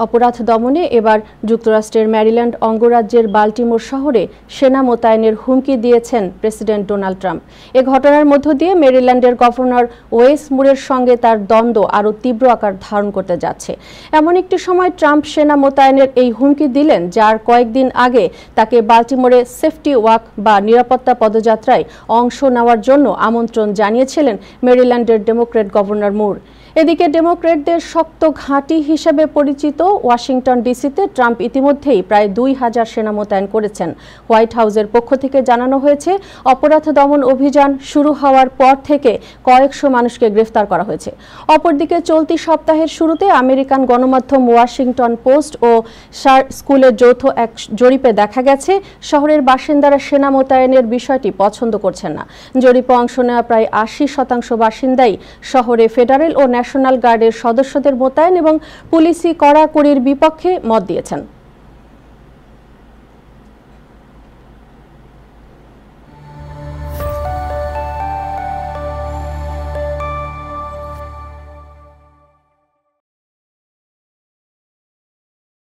অপরাধ দমনে এবার যুক্তরাষ্ট্রের ম্যারিল্যান্ড অঙ্গরাজ্যের বাল্টিমোর শহরে সেনা মোতায়েনের হুমকি দিয়েছেন প্রেসিডেন্ট ডোনাল্ড ট্রাম্প। এ ঘটনার মধ্য দিয়ে মেরিল্যান্ডের গভর্নর ওয়েস মুরের সঙ্গে তার দ্বন্দ্ব আরও তীব্র আকার ধারণ করতে যাচ্ছে। এমন একটি সময় ট্রাম্প সেনা মোতায়েনের এই হুমকি দিলেন, যার কয়েকদিন আগে তাকে বাল্টিমোরে সেফটি ওয়াক বা নিরাপত্তা পদযাত্রায় অংশ নেওয়ার জন্য আমন্ত্রণ জানিয়েছিলেন মেরিল্যান্ডের ডেমোক্র্যাট গভর্নর মুর। এদিকে ডেমোক্র্যাটদের শক্ত ঘাঁটি হিসেবে পরিচিত ওয়াশিংটন ডিসিতে ট্রাম্প ইতিমধ্যেই প্রায় ২,০০০ সেনা মোতায়েন করেছেন। হোয়াইট হাউসের পক্ষ থেকে জানানো হয়েছে, অপরাধ দমন অভিযান শুরু হওয়ার পর থেকে কয়েকশো মানুষকে গ্রেফতার করা হয়েছে। অপরদিকে চলতি সপ্তাহের শুরুতে আমেরিকান গণমাধ্যম ওয়াশিংটন পোস্ট ও স্কুলের যৌথ এক জরিপে দেখা গেছে, শহরের বাসিন্দারা সেনা মোতায়েনের বিষয়টি পছন্দ করছেন না। জরিপে অংশ নেওয়া প্রায় ৮০% বাসিন্দাই শহরে ফেডারেল ও ন্যাশনাল গার্ডের সদস্যদের মোতায়েন এবং পুলিশি কড়াকড়ির বিপক্ষে মত দিয়েছেন।